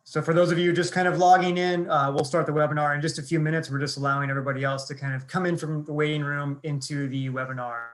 So for those of you just kind of logging in, we'll start the webinar in just a few minutes. We're just allowing everybody else to kind of come in from the waiting room into the webinar.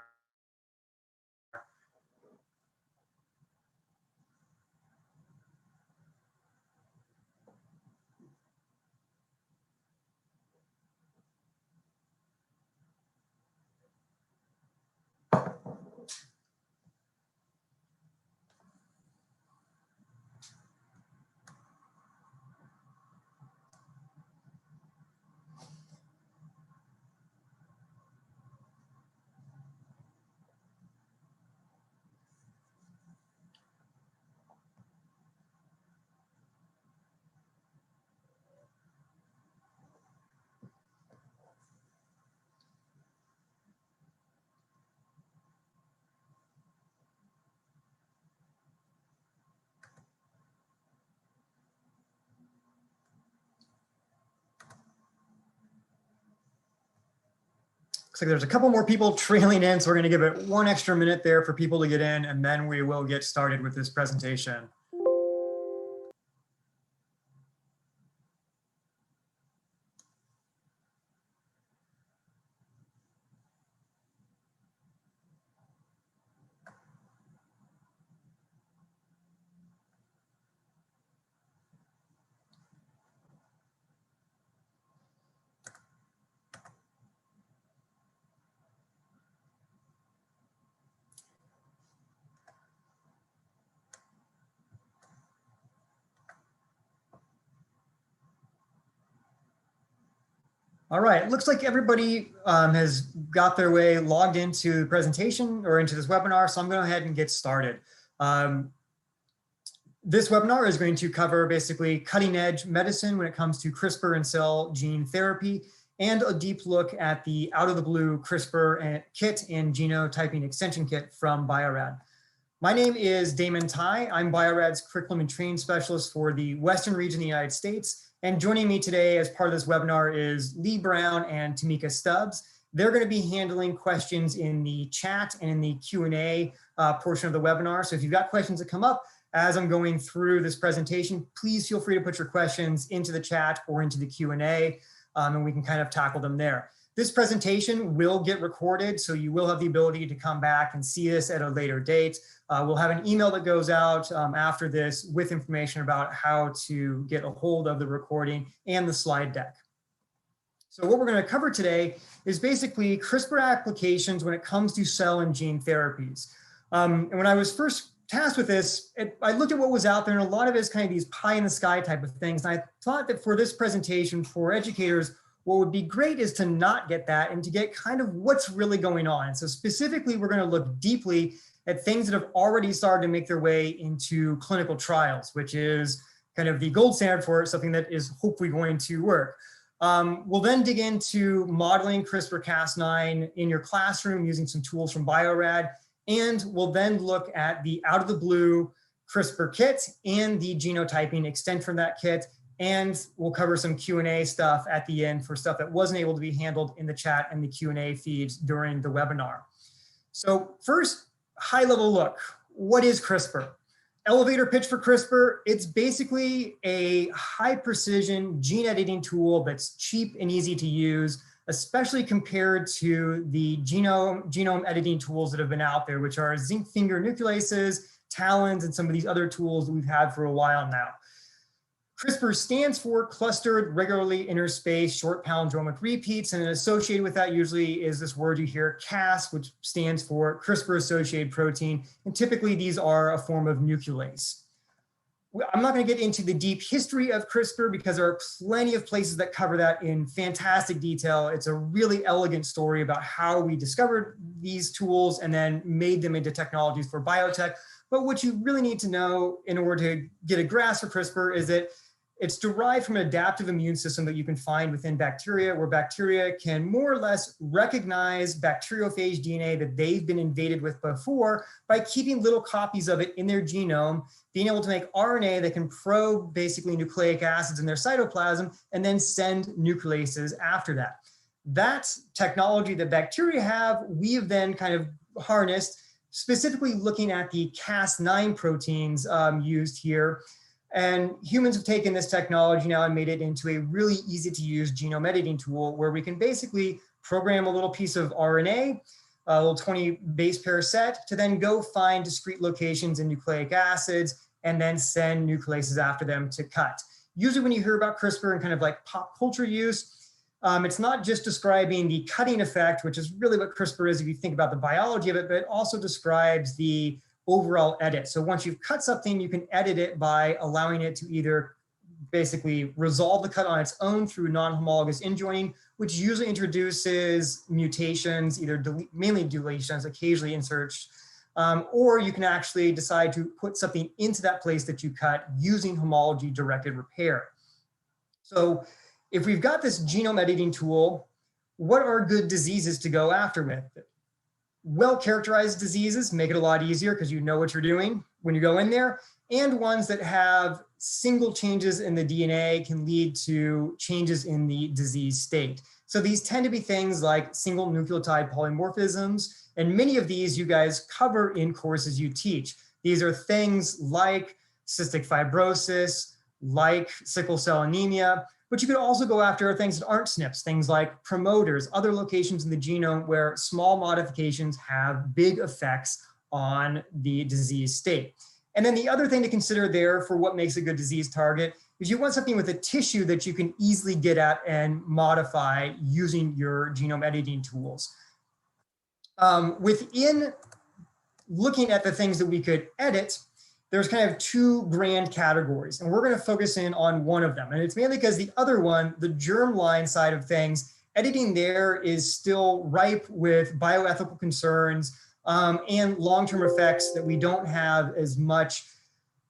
Looks like there's a couple more people trailing in, so we're going to give it 1 extra minute there for people to get in, and then we will get started with this presentation. All right, looks like everybody has got their way logged into the presentation or into this webinar, so I'm going to go ahead and get started. This webinar is going to cover basically cutting edge medicine when it comes to CRISPR and cell gene therapy, and a deep look at the out of the blue CRISPR kit and genotyping extension kit from Bio-Rad. My name is Damon Tai. I'm Bio-Rad's curriculum and training specialist for the Western region of the United States. And joining me today as part of this webinar is Lee Brown and Tamika Stubbs. They're going to be handling questions in the chat and in the Q&A portion of the webinar. So if you've got questions that come up as I'm going through this presentation, please feel free to put your questions into the chat or into the Q&A, and we can kind of tackle them there. This presentation will get recorded, so you will have the ability to come back and see this at a later date. We'll have an email that goes out after this with information about how to get a hold of the recording and the slide deck. So what we're going to cover today is basically CRISPR applications when it comes to cell and gene therapies. And when I was first tasked with this, I looked at what was out there, and a lot of it is kind of these pie in the sky type of things. And I thought that for this presentation, for educators, what would be great is to not get that and to get kind of what's really going on. So specifically, we're going to look deeply at things that have already started to make their way into clinical trials, which is kind of the gold standard for something that is hopefully going to work. We'll then dig into modeling CRISPR Cas9 in your classroom using some tools from Bio-Rad, and we'll then look at the out of the blue CRISPR kit and the genotyping extent from that kit, and we'll cover some Q&A stuff at the end for stuff that wasn't able to be handled in the chat and the Q&A feeds during the webinar. So first, high-level look. What is CRISPR? Elevator pitch for CRISPR, it's basically a high-precision gene editing tool that's cheap and easy to use, especially compared to the genome editing tools that have been out there, which are zinc finger nucleases, TALENs, and some of these other tools that we've had for a while now. CRISPR stands for clustered, regularly interspaced, short palindromic repeats, and associated with that usually is this word you hear, Cas, which stands for CRISPR-associated protein, and typically these are a form of nuclease. I'm not going to get into the deep history of CRISPR because there are plenty of places that cover that in fantastic detail. It's a really elegant story about how we discovered these tools and then made them into technologies for biotech. But what you really need to know in order to get a grasp of CRISPR is that It's derived from an adaptive immune system that you can find within bacteria, where bacteria can more or less recognize bacteriophage DNA that they've been invaded with before by keeping little copies of it in their genome, being able to make RNA that can probe basically nucleic acids in their cytoplasm and then send nucleases after that. That technology that bacteria have, we have then kind of harnessed, specifically looking at the Cas9 proteins used here. And humans have taken this technology now and made it into a really easy to use genome editing tool where we can basically program a little piece of RNA, a little 20 base pair set, to then go find discrete locations in nucleic acids and then send nucleases after them to cut. Usually when you hear about CRISPR and kind of like pop culture use, it's not just describing the cutting effect, which is really what CRISPR is if you think about the biology of it, but it also describes the overall edit. So once you've cut something, you can edit it by allowing it to either basically resolve the cut on its own through non-homologous injoining, which usually introduces mutations, either mainly deletions, occasionally inserts, or you can actually decide to put something into that place that you cut using homology directed repair. So if we've got this genome editing tool, what are good diseases to go after with it? Well-characterized diseases make it a lot easier because you know what you're doing when you go in there, and ones that have single changes in the DNA can lead to changes in the disease state. So these tend to be things like single nucleotide polymorphisms, and many of these you guys cover in courses you teach. These are things like cystic fibrosis, like sickle cell anemia, but you could also go after things that aren't SNPs, things like promoters, other locations in the genome where small modifications have big effects on the disease state. And then the other thing to consider there for what makes a good disease target is you want something with a tissue that you can easily get at and modify using your genome editing tools. Within looking at the things that we could edit, there's kind of two grand categories, and we're going to focus in on one of them. And it's mainly because the other one, the germline side of things, editing there is still ripe with bioethical concerns and long-term effects that we don't have as much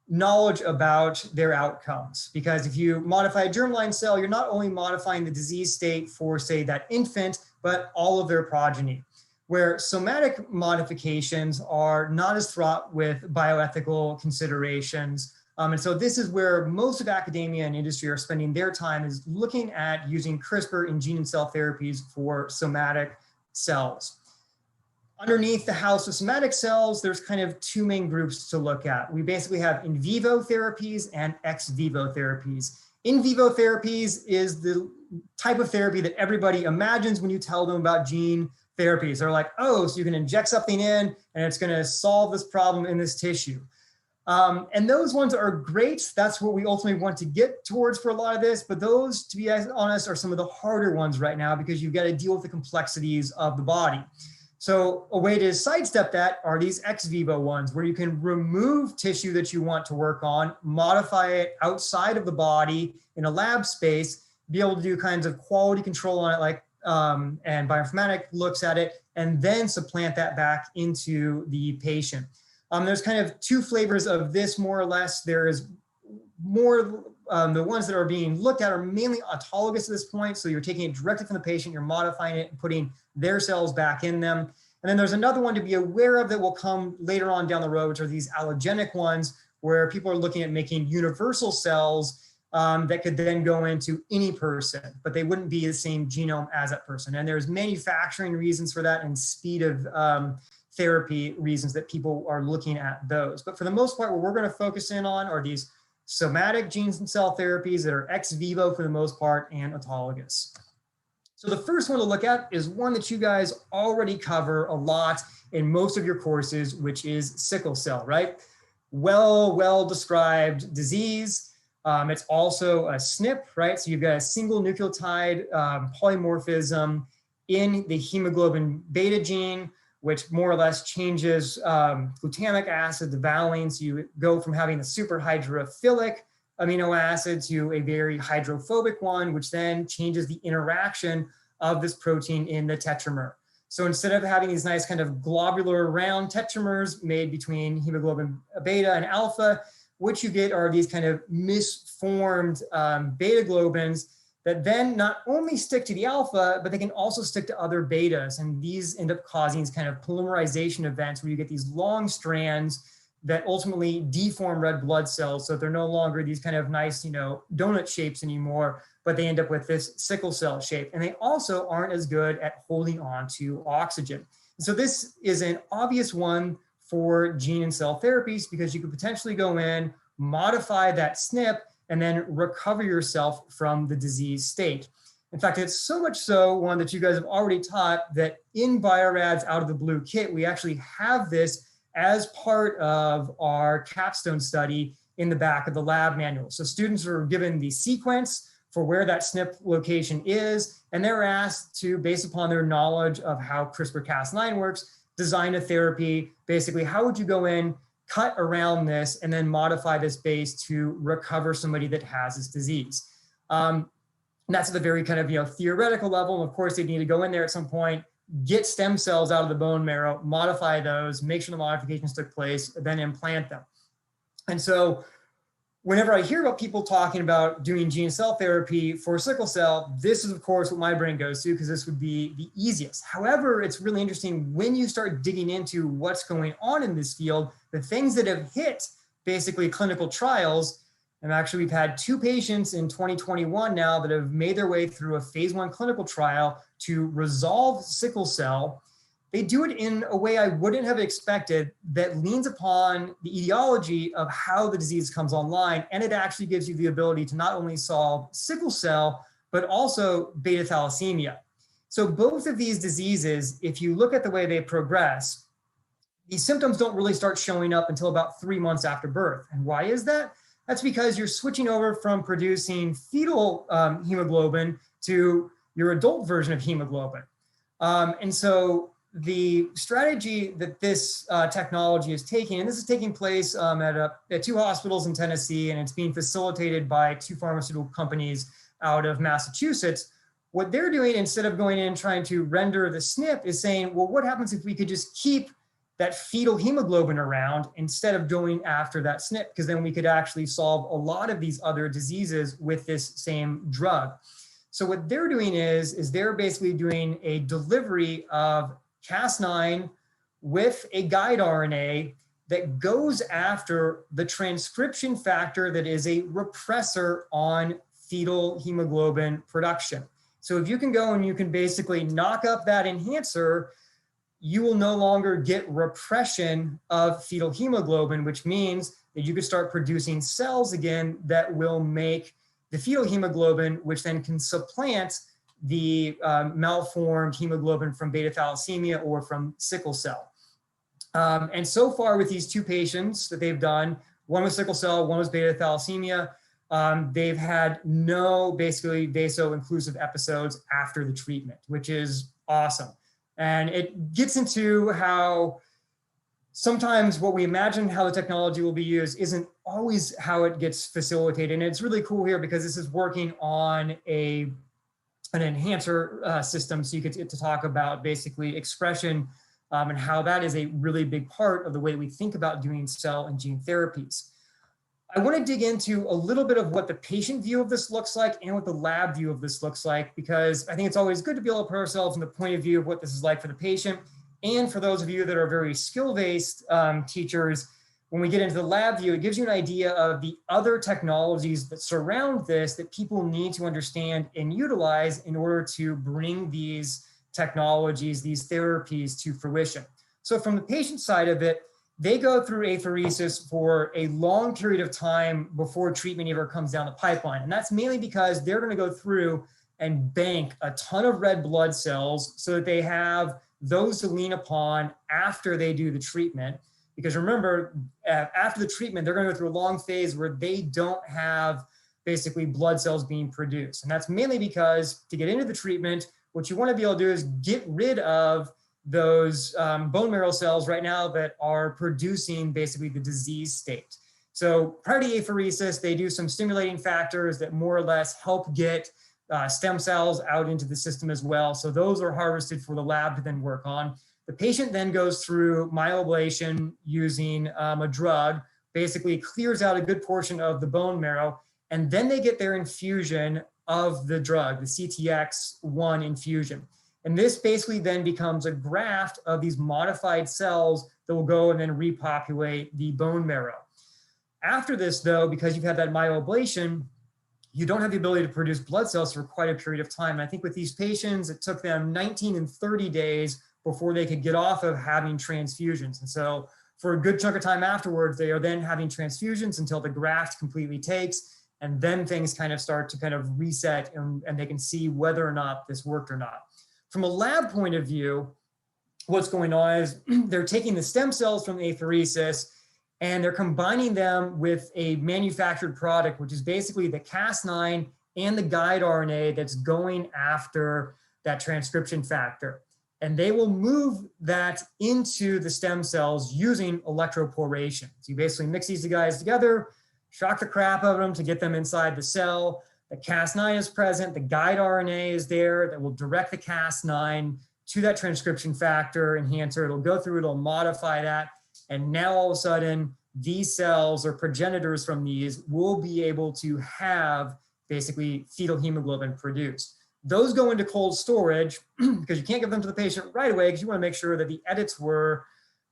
knowledge about their outcomes. Because if you modify a germline cell, you're not only modifying the disease state for, say, that infant, but all of their progeny. Where somatic modifications are not as fraught with bioethical considerations. And so this is where most of academia and industry are spending their time, is looking at using CRISPR in gene and cell therapies for somatic cells. Underneath the house of somatic cells, there's kind of two main groups to look at. We basically have in vivo therapies and ex vivo therapies. In vivo therapies is the type of therapy that everybody imagines when you tell them about gene therapies. They're like, oh, so you can inject something in and it's going to solve this problem in this tissue. And those ones are great. That's what we ultimately want to get towards for a lot of this. But those, to be honest, are some of the harder ones right now because you've got to deal with the complexities of the body. So a way to sidestep that are these ex vivo ones where you can remove tissue that you want to work on, modify it outside of the body in a lab space, be able to do kinds of quality control on it, like and bioinformatic looks at it, and then supplant that back into the patient. There's kind of two flavors of this, more or less. There is more, the ones that are being looked at are mainly autologous at this point. So you're taking it directly from the patient, you're modifying it and putting their cells back in them. And then there's another one to be aware of that will come later on down the road, which are these allogenic ones, where people are looking at making universal cells that could then go into any person, but they wouldn't be the same genome as that person. And there's manufacturing reasons for that and speed of therapy reasons that people are looking at those. But for the most part, what we're going to focus in on are these somatic genes and cell therapies that are ex vivo for the most part and autologous. So the first one to look at is one that you guys already cover a lot in most of your courses, which is sickle cell, right? Well described disease. It's also a SNP, right? So you've got a single nucleotide polymorphism in the hemoglobin beta gene, which more or less changes glutamic acid to valine. So you go from having a super hydrophilic amino acid to a very hydrophobic one, which then changes the interaction of this protein in the tetramer. So instead of having these nice kind of globular round tetramers made between hemoglobin beta and alpha, what you get are these kind of misformed beta globins that then not only stick to the alpha, but they can also stick to other betas. And these end up causing these kind of polymerization events where you get these long strands that ultimately deform red blood cells. So they're no longer these kind of nice, donut shapes anymore, but they end up with this sickle cell shape. And they also aren't as good at holding on to oxygen. So this is an obvious one for gene and cell therapies because you could potentially go in, modify that SNP, and then recover yourself from the disease state. In fact, it's so much so, one that you guys have already taught, that in Bio-Rad's Out of the Blue kit, we actually have this as part of our capstone study in the back of the lab manual. So students are given the sequence for where that SNP location is, and they're asked to, based upon their knowledge of how CRISPR Cas9 works, design a therapy. Basically, how would you go in, cut around this, and then modify this base to recover somebody that has this disease? And that's at the very kind of theoretical level. And of course, they need to go in there at some point, get stem cells out of the bone marrow, modify those, make sure the modifications took place, then implant them. And so whenever I hear about people talking about doing gene cell therapy for sickle cell, this is of course what my brain goes to because this would be the easiest. However, it's really interesting when you start digging into what's going on in this field, the things that have hit basically clinical trials. And actually we've had 2 patients in 2021 now that have made their way through a phase 1 clinical trial to resolve sickle cell. They do it in a way I wouldn't have expected that leans upon the etiology of how the disease comes online. And it actually gives you the ability to not only solve sickle cell, but also beta thalassemia. So both of these diseases, if you look at the way they progress, these symptoms don't really start showing up until about 3 months after birth. And why is that? That's because you're switching over from producing fetal hemoglobin to your adult version of hemoglobin. And so the strategy that this technology is taking, and this is taking place at 2 hospitals in Tennessee, and it's being facilitated by 2 pharmaceutical companies out of Massachusetts. What they're doing, instead of going in and trying to render the SNP, is saying, well, what happens if we could just keep that fetal hemoglobin around instead of going after that SNP? Because then we could actually solve a lot of these other diseases with this same drug. So what they're doing is they're basically doing a delivery of Cas9 with a guide RNA that goes after the transcription factor that is a repressor on fetal hemoglobin production. So if you can go and you can basically knock up that enhancer, you will no longer get repression of fetal hemoglobin, which means that you can start producing cells again that will make the fetal hemoglobin, which then can supplant the malformed hemoglobin from beta thalassemia or from sickle cell. And so far with these 2 patients that they've done, one with sickle cell, one with beta thalassemia, they've had no basically vaso-inclusive episodes after the treatment, which is awesome. And it gets into how sometimes what we imagine how the technology will be used isn't always how it gets facilitated. And it's really cool here because this is working on an enhancer system. So you get to talk about basically expression and how that is a really big part of the way we think about doing cell and gene therapies. I want to dig into a little bit of what the patient view of this looks like and what the lab view of this looks like, because I think it's always good to be able to put ourselves in the point of view of what this is like for the patient. And for those of you that are very skill-based teachers, when we get into the lab view, it gives you an idea of the other technologies that surround this that people need to understand and utilize in order to bring these technologies, these therapies to fruition. So from the patient side of it, they go through apheresis for a long period of time before treatment ever comes down the pipeline. And that's mainly because they're going to go through and bank a ton of red blood cells so that they have those to lean upon after they do the treatment. Because remember, after the treatment, they're going to go through a long phase where they don't have basically blood cells being produced. And that's mainly because to get into the treatment, what you want to be able to do is get rid of those bone marrow cells right now that are producing basically the disease state. So prior to apheresis, they do some stimulating factors that more or less help get stem cells out into the system as well. So those are harvested for the lab to then work on. The patient then goes through myeloablation using a drug basically clears out a good portion of the bone marrow, and then they get their infusion of the drug, the CTX1 infusion. And this basically then becomes a graft of these modified cells that will go and then repopulate the bone marrow. After this, though, because you've had that myeloablation, you don't have the ability to produce blood cells for quite a period of time. And I think with these patients, it took them 19 and 30 days before they could get off of having transfusions. And so for a good chunk of time afterwards, they are then having transfusions until the graft completely takes, and then things kind of start to kind of reset, and they can see whether or not this worked or not. From a lab point of view, what's going on is they're taking the stem cells from apheresis and they're combining them with a manufactured product, which is basically the Cas9 and the guide RNA that's going after that transcription factor. And they will move that into the stem cells using electroporation. So you basically mix these guys together, shock the crap out of them to get them inside the cell. The Cas9 is present, the guide RNA is there that will direct the Cas9 to that transcription factor enhancer. It'll go through, it'll modify that. And now all of a sudden, these cells or progenitors from these will be able to have basically fetal hemoglobin produced. Those go into cold storage because you can't give them to the patient right away because you want to make sure that the edits were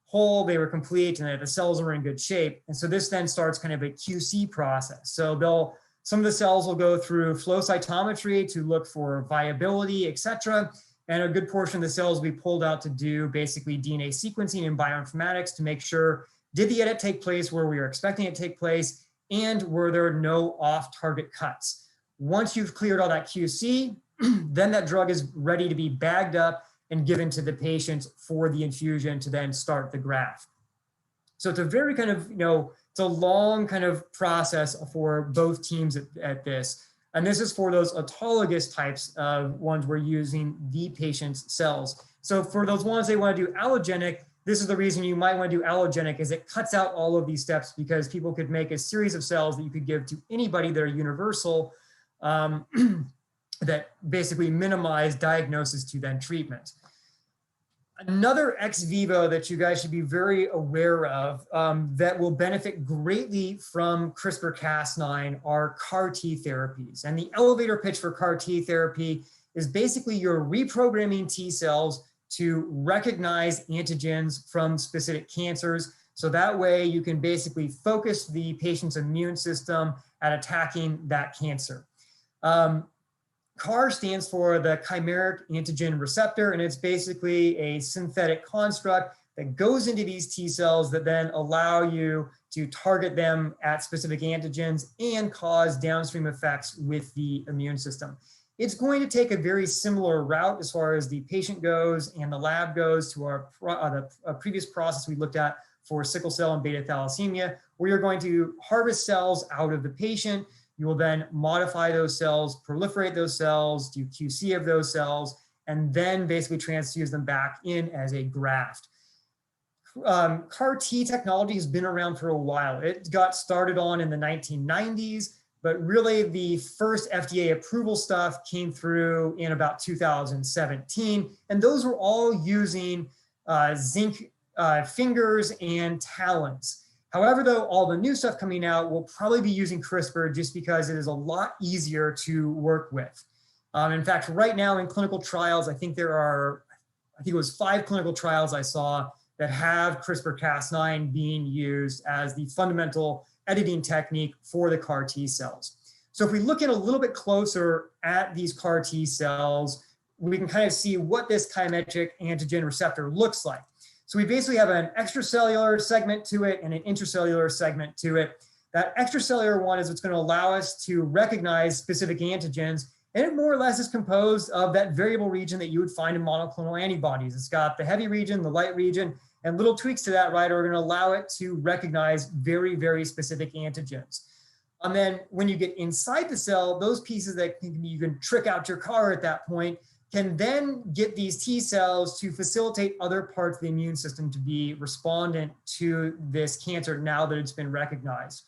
whole, they were complete, and that the cells were in good shape. And so this then starts kind of a QC process. So some of the cells will go through flow cytometry to look for viability, et cetera. And a good portion of the cells will be pulled out to do basically DNA sequencing and bioinformatics to make sure, did the edit take place where we were expecting it to take place, and were there no off-target cuts? Once you've cleared all that QC, then that drug is ready to be bagged up and given to the patient for the infusion to then start the graft. So it's a very kind of, it's a long kind of process for both teams at this. And this is for those autologous types of ones we're using the patient's cells. So for those ones they want to do allogenic, this is the reason you might want to do allogenic, is it cuts out all of these steps because people could make a series of cells that you could give to anybody that are universal, that basically minimize diagnosis to then treatment. Another ex vivo that you guys should be very aware of that will benefit greatly from CRISPR Cas9 are CAR T therapies. And the elevator pitch for CAR T therapy is basically you're reprogramming T cells to recognize antigens from specific cancers. So that way you can basically focus the patient's immune system at attacking that cancer. CAR stands for the chimeric antigen receptor, and it's basically a synthetic construct that goes into these T cells that then allow you to target them at specific antigens and cause downstream effects with the immune system. It's going to take a very similar route as far as the patient goes and the lab goes to our previous process we looked at for sickle cell and beta thalassemia, where you're going to harvest cells out of the patient. You will then modify those cells, proliferate those cells, do QC of those cells, and then basically transfuse them back in as a graft. CAR T technology has been around for a while. It got started on in the 1990s, but really the first FDA approval stuff came through in about 2017. And those were all using zinc fingers and talons. However, though, all the new stuff coming out will probably be using CRISPR just because it is a lot easier to work with. In fact, right now in clinical trials, I think it was 5 clinical trials I saw that have CRISPR Cas9 being used as the fundamental editing technique for the CAR T cells. So if we look in a little bit closer at these CAR T cells, we can kind of see what this chimeric antigen receptor looks like. So we basically have an extracellular segment to it and an intracellular segment to it. That extracellular one is what's going to allow us to recognize specific antigens, and it more or less is composed of that variable region that you would find in monoclonal antibodies. It's got the heavy region, the light region, and little tweaks to that, right, are going to allow it to recognize very, very specific antigens. And then when you get inside the cell, those pieces that you can trick out your car at that point can then get these T cells to facilitate other parts of the immune system to be respondent to this cancer now that it's been recognized.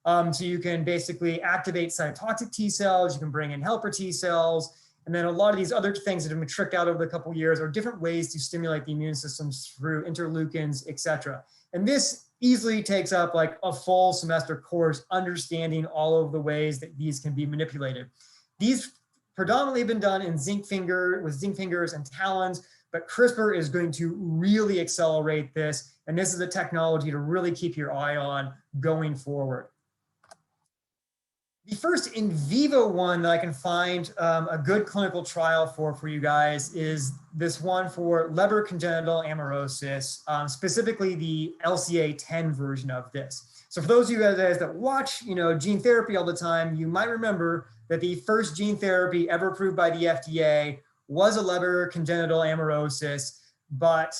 So you can basically activate cytotoxic T cells, you can bring in helper T cells, and then a lot of these other things that have been tricked out over the couple of years are different ways to stimulate the immune systems through interleukins, et cetera. And this easily takes up like a full semester course understanding all of the ways that these can be manipulated. These predominantly have been done in with zinc fingers and talons, but CRISPR is going to really accelerate this. And this is a technology to really keep your eye on going forward. The first in vivo one that I can find a good clinical trial for you guys is this one for Leber congenital amaurosis, specifically the LCA10 version of this. So for those of you guys that watch, gene therapy all the time, you might remember that the first gene therapy ever approved by the FDA was a Leber congenital amaurosis, but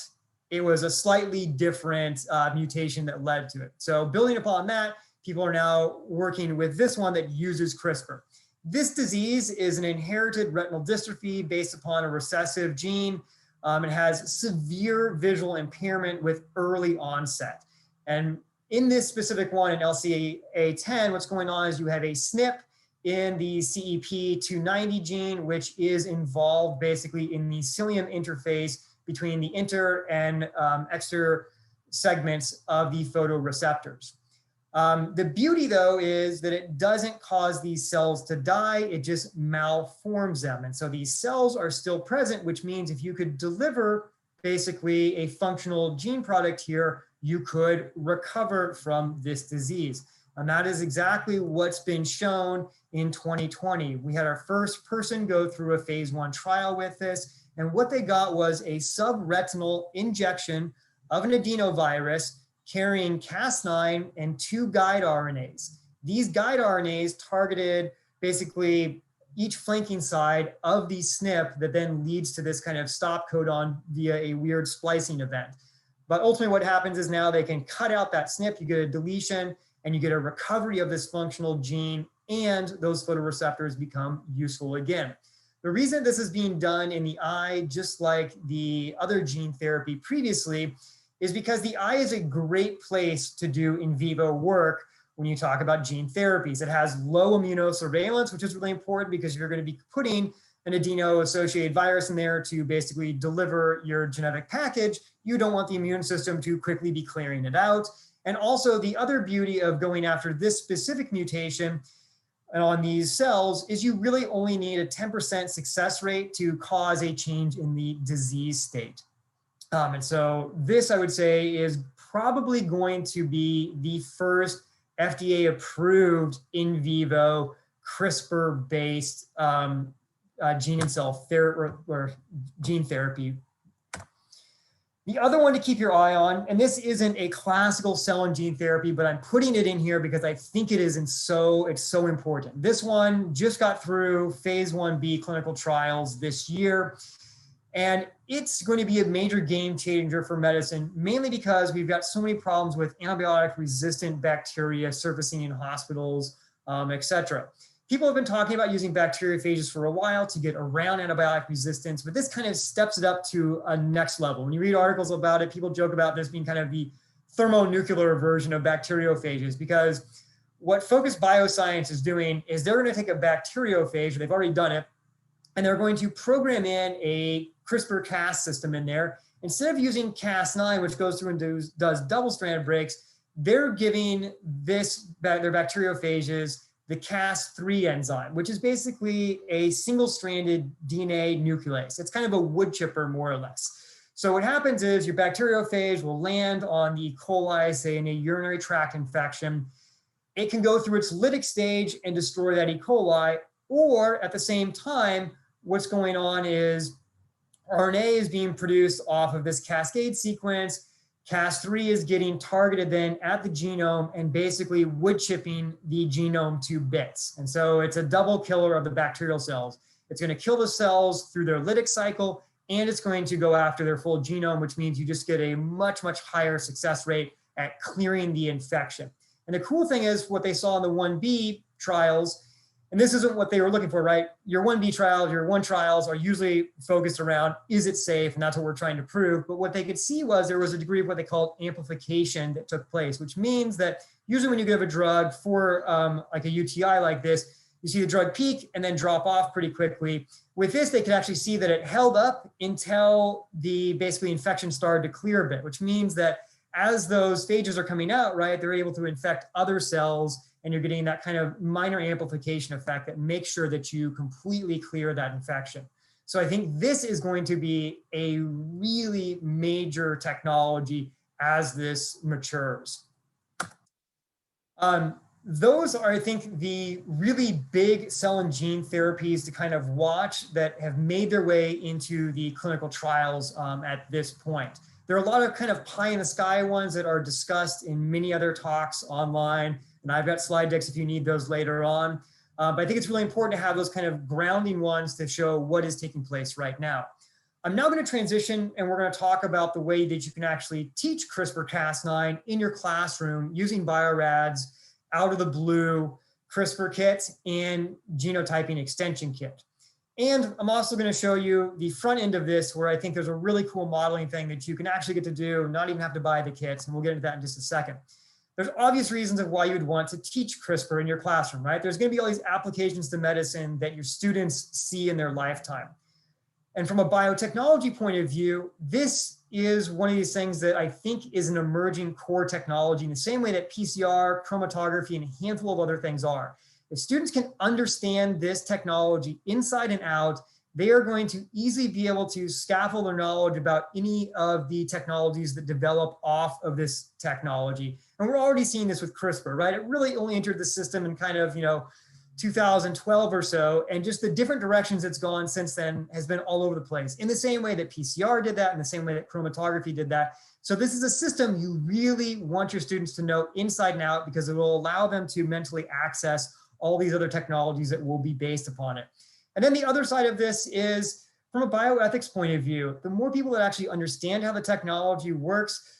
it was a slightly different mutation that led to it. So building upon that, people are now working with this one that uses CRISPR. This disease is an inherited retinal dystrophy based upon a recessive gene. It has severe visual impairment with early onset. And in this specific one, in LCA10, what's going on is you have a SNP in the CEP290 gene, which is involved basically in the cilium interface between the inter and exter segments of the photoreceptors. The beauty, though, is that it doesn't cause these cells to die, it just malforms them. And so these cells are still present, which means if you could deliver basically a functional gene product here, you could recover from this disease. And that is exactly what's been shown in 2020. We had our first person go through a phase 1 trial with this, and what they got was a subretinal injection of an adenovirus carrying Cas9 and 2 guide RNAs. These guide RNAs targeted basically each flanking side of the SNP that then leads to this kind of stop codon via a weird splicing event. But ultimately what happens is now they can cut out that SNP, you get a deletion, and you get a recovery of this functional gene, and those photoreceptors become useful again. The reason this is being done in the eye, just like the other gene therapy previously, is because the eye is a great place to do in vivo work when you talk about gene therapies. It has low immunosurveillance, which is really important because you're going to be putting an adeno-associated virus in there to basically deliver your genetic package. You don't want the immune system to quickly be clearing it out. And also the other beauty of going after this specific mutation on these cells is you really only need a 10% success rate to cause a change in the disease state. And so this, I would say, is probably going to be the first FDA approved in vivo CRISPR-based gene and cell or gene therapy. The other one to keep your eye on, and this isn't a classical cell and gene therapy, but I'm putting it in here because I think it is it's so important. This one just got through phase 1b clinical trials this year. And it's going to be a major game changer for medicine, mainly because we've got so many problems with antibiotic resistant bacteria surfacing in hospitals, et cetera. People have been talking about using bacteriophages for a while to get around antibiotic resistance, but this kind of steps it up to a next level. When you read articles about it, people joke about this being kind of the thermonuclear version of bacteriophages, because what Focus Bioscience is doing is they're going to take a bacteriophage, they've already done it, and they're going to program in a CRISPR Cas system in there. Instead of using Cas9, which goes through and does double-strand breaks, they're giving their bacteriophages the Cas3 enzyme, which is basically a single-stranded DNA nuclease. It's kind of a wood chipper, more or less. So what happens is your bacteriophage will land on the E. coli, say in a urinary tract infection. It can go through its lytic stage and destroy that E. coli, or at the same time, what's going on is RNA is being produced off of this cascade sequence. Cas3 is getting targeted then at the genome and basically wood chipping the genome to bits. And so it's a double killer of the bacterial cells. It's going to kill the cells through their lytic cycle, and it's going to go after their full genome, which means you just get a much higher success rate at clearing the infection. And the cool thing is what they saw in the 1B trials, and this isn't what they were looking for, right? Your 1B trials, your 1 trials are usually focused around, is it safe? And that's what we're trying to prove. But what they could see was there was a degree of what they called amplification that took place, which means that usually when you give a drug for like a UTI like this, you see the drug peak and then drop off pretty quickly. With this, they could actually see that it held up until the basically infection started to clear a bit, which means that as those stages are coming out, right, they're able to infect other cells, and you're getting that kind of minor amplification effect that makes sure that you completely clear that infection. So I think this is going to be a really major technology as this matures. Those are, I think, the really big cell and gene therapies to kind of watch that have made their way into the clinical trials at this point. There are a lot of kind of pie in the sky ones that are discussed in many other talks online, and I've got slide decks if you need those later on. But I think it's really important to have those kind of grounding ones to show what is taking place right now. I'm now going to transition, and we're going to talk about the way that you can actually teach CRISPR Cas9 in your classroom using Bio-Rad's out of the blue CRISPR kit and genotyping extension kit. And I'm also going to show you the front end of this, where I think there's a really cool modeling thing that you can actually get to do, not even have to buy the kits, and we'll get into that in just a second. There's obvious reasons of why you'd want to teach CRISPR in your classroom, right? There's going to be all these applications to medicine that your students see in their lifetime. And from a biotechnology point of view, this is one of these things that I think is an emerging core technology in the same way that PCR, chromatography, and a handful of other things are. If students can understand this technology inside and out, they are going to easily be able to scaffold their knowledge about any of the technologies that develop off of this technology. And we're already seeing this with CRISPR, right? It really only entered the system in kind of, 2012 or so, and just the different directions it's gone since then has been all over the place, in the same way that PCR did that, in the same way that chromatography did that. So this is a system you really want your students to know inside and out, because it will allow them to mentally access all these other technologies that will be based upon it. And then the other side of this is, from a bioethics point of view, the more people that actually understand how the technology works,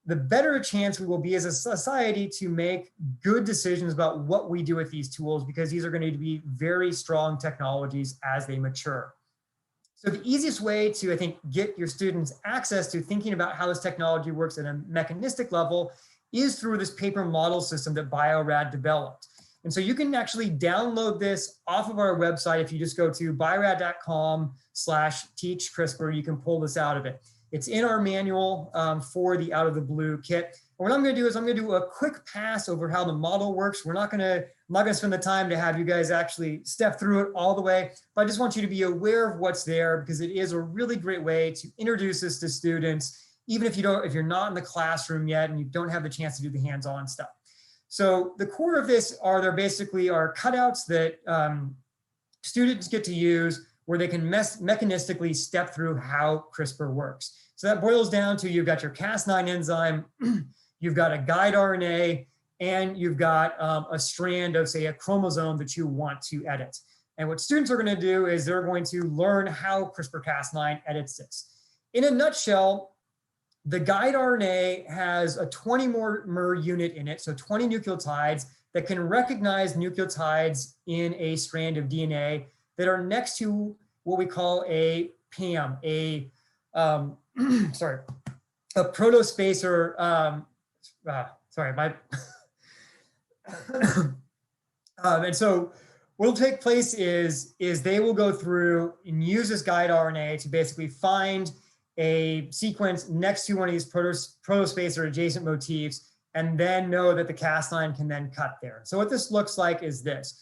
the better a chance we will be as a society to make good decisions about what we do with these tools, because these are going to be very strong technologies as they mature. So the easiest way to, I think, get your students access to thinking about how this technology works at a mechanistic level is through this paper model system that Bio-Rad developed. And so you can actually download this off of our website. If you just go to biorad.com/teachCRISPR, you can pull this out of it. It's in our manual for the out of the blue kit. And what I'm going to do is I'm going to do a quick pass over how the model works. I'm not going to spend the time to have you guys actually step through it all the way, but I just want you to be aware of what's there, because it is a really great way to introduce this to students, even if you're not in the classroom yet and you don't have the chance to do the hands-on stuff. So the core of this there basically are cutouts that students get to use, where they can mechanistically step through how CRISPR works. So that boils down to, you've got your Cas9 enzyme, you've got a guide RNA, and you've got a strand of, say, a chromosome that you want to edit. And what students are going to do is they're going to learn how CRISPR Cas9 edits this. In a nutshell, the guide RNA has a 20-mer unit in it, so 20 nucleotides that can recognize nucleotides in a strand of DNA that are next to what we call a PAM, a protospacer. And so what will take place is they will go through and use this guide RNA to basically find a sequence next to one of these protospacer adjacent motifs, and then know that the Cas9 can then cut there. So what this looks like is this.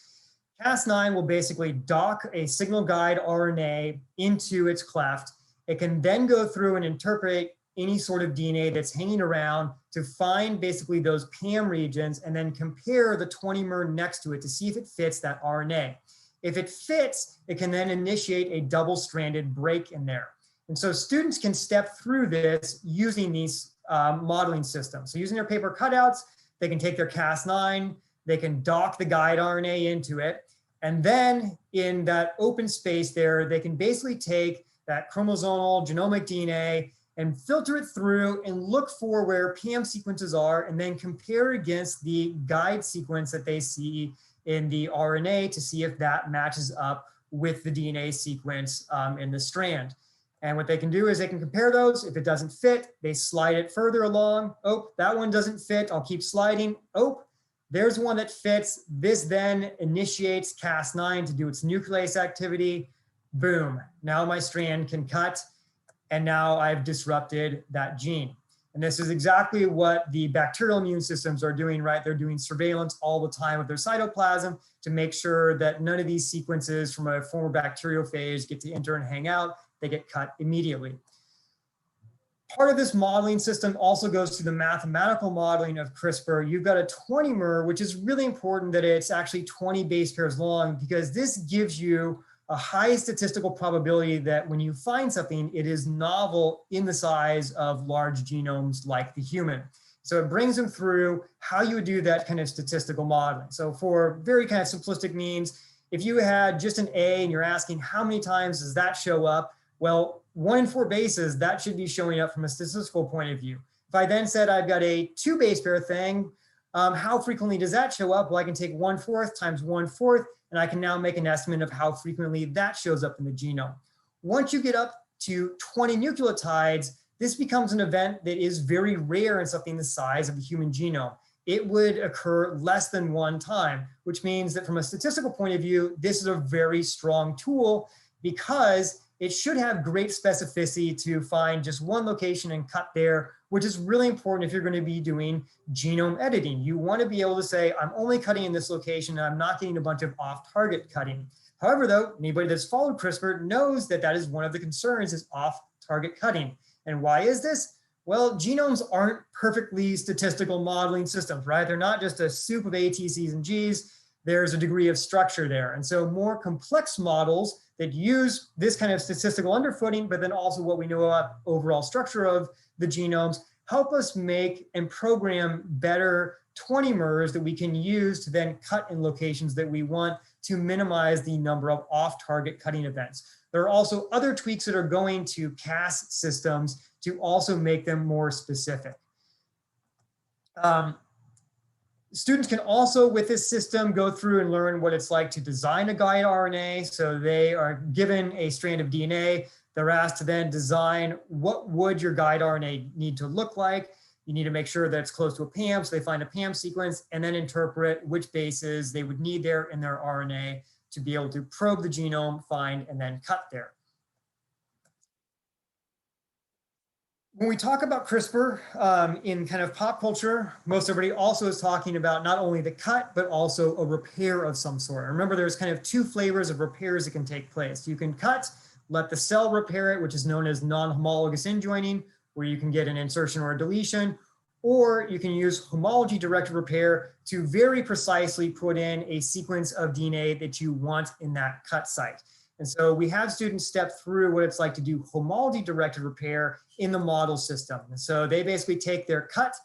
Cas9 will basically dock a signal guide RNA into its cleft. It can then go through and interpret any sort of DNA that's hanging around to find basically those PAM regions, and then compare the 20-mer next to it to see if it fits that RNA. If it fits, it can then initiate a double-stranded break in there. And so students can step through this using these modeling systems. So using their paper cutouts, they can take their Cas9, they can dock the guide RNA into it, and then in that open space there, they can basically take that chromosomal genomic DNA and filter it through and look for where Pam sequences are, and then compare against the guide sequence that they see in the RNA to see if that matches up with the DNA sequence in the strand. And what they can do is they can compare those. If it doesn't fit, they slide it further along. Oh, that one doesn't fit. I'll keep sliding. Oh, there's one that fits. This then initiates Cas9 to do its nuclease activity. Boom. Now my strand can cut, and now I've disrupted that gene. And this is exactly what the bacterial immune systems are doing, right? They're doing surveillance all the time of their cytoplasm to make sure that none of these sequences from a former bacteriophage get to enter and hang out. They get cut immediately. Part of this modeling system also goes to the mathematical modeling of CRISPR. You've got a 20-mer, which is really important that it's actually 20 base pairs long, because this gives you a high statistical probability that when you find something, it is novel in the size of large genomes like the human. So it brings them through how you would do that kind of statistical modeling. So for very kind of simplistic means, if you had just an A and you're asking how many times does that show up? Well, 1 in 4 bases, that should be showing up from a statistical point of view. If I then said I've got a 2 base pair thing, how frequently does that show up? Well, I can take 1/4 times 1/4, and I can now make an estimate of how frequently that shows up in the genome. Once you get up to 20 nucleotides, this becomes an event that is very rare in something the size of the human genome. It would occur less than 1 time, which means that from a statistical point of view, this is a very strong tool because it should have great specificity to find just one location and cut there, which is really important if you're going to be doing genome editing. You want to be able to say, I'm only cutting in this location and I'm not getting a bunch of off-target cutting. However, though, anybody that's followed CRISPR knows that that is one of the concerns, is off-target cutting. And why is this? Well, genomes aren't perfectly statistical modeling systems, right? They're not just a soup of A, T, C's, and G's. There's a degree of structure there. And so more complex models that use this kind of statistical underfooting, but then also what we know about overall structure of the genomes, help us make and program better 20-mers that we can use to then cut in locations that we want to minimize the number of off-target cutting events. There are also other tweaks that are going to Cas systems to also make them more specific. Students can also, with this system, go through and learn what it's like to design a guide RNA. So they are given a strand of DNA. They're asked to then design what would your guide RNA need to look like. You need to make sure that it's close to a Pam, so they find a Pam sequence and then interpret which bases they would need there in their RNA to be able to probe the genome, find, and then cut there. When we talk about CRISPR in kind of pop culture, most everybody also is talking about not only the cut, but also a repair of some sort. Remember, there's kind of 2 flavors of repairs that can take place. You can cut, let the cell repair it, which is known as non-homologous enjoining, where you can get an insertion or a deletion, or you can use homology-directed repair to very precisely put in a sequence of DNA that you want in that cut site. And so we have students step through what it's like to do homology-directed repair in the model system. And so they basically take their cut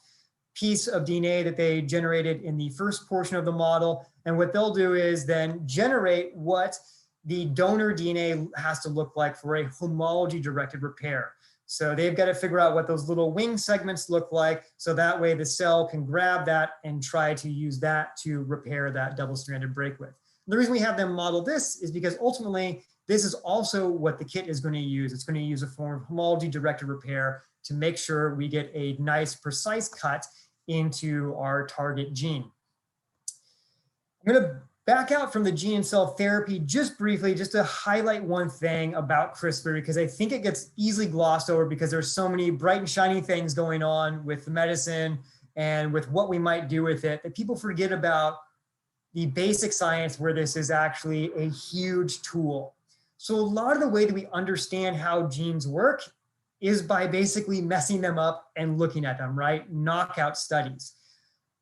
piece of DNA that they generated in the first portion of the model, and what they'll do is then generate what the donor DNA has to look like for a homology-directed repair. So they've got to figure out what those little wing segments look like, so that way the cell can grab that and try to use that to repair that double-stranded break with. The reason we have them model this is because ultimately this is also what the kit is going to use. It's going to use a form of homology-directed repair to make sure we get a nice, precise cut into our target gene. I'm going to back out from the gene and cell therapy just briefly, just to highlight one thing about CRISPR, because I think it gets easily glossed over because there's so many bright and shiny things going on with the medicine and with what we might do with it that people forget about the basic science where this is actually a huge tool. So a lot of the way that we understand how genes work is by basically messing them up and looking at them, right? Knockout studies.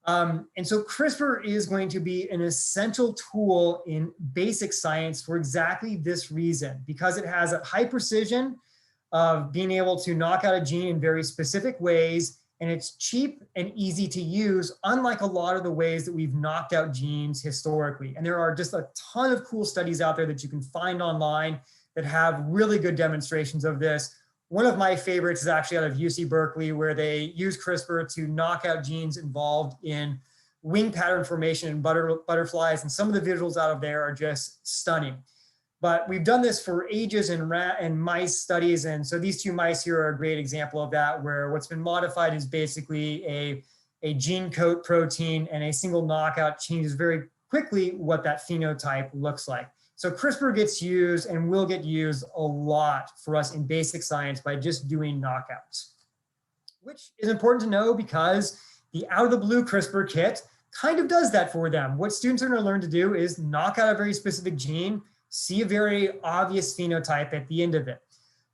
And so CRISPR is going to be an essential tool in basic science for exactly this reason, because it has a high precision of being able to knock out a gene in very specific ways, and it's cheap and easy to use, unlike a lot of the ways that we've knocked out genes historically. And there are just a ton of cool studies out there that you can find online that have really good demonstrations of this. One of my favorites is actually out of UC Berkeley, where they use CRISPR to knock out genes involved in wing pattern formation in butterflies. And some of the visuals out of there are just stunning. But we've done this for ages in rat and mice studies. And so these 2 mice here are a great example of that, where what's been modified is basically a gene coat protein, and a single knockout changes very quickly what that phenotype looks like. So CRISPR gets used and will get used a lot for us in basic science by just doing knockouts. which is important to know because the out of the blue CRISPR kit kind of does that for them. What students are going to learn to do is knock out a very specific gene, see a very obvious phenotype at the end of it.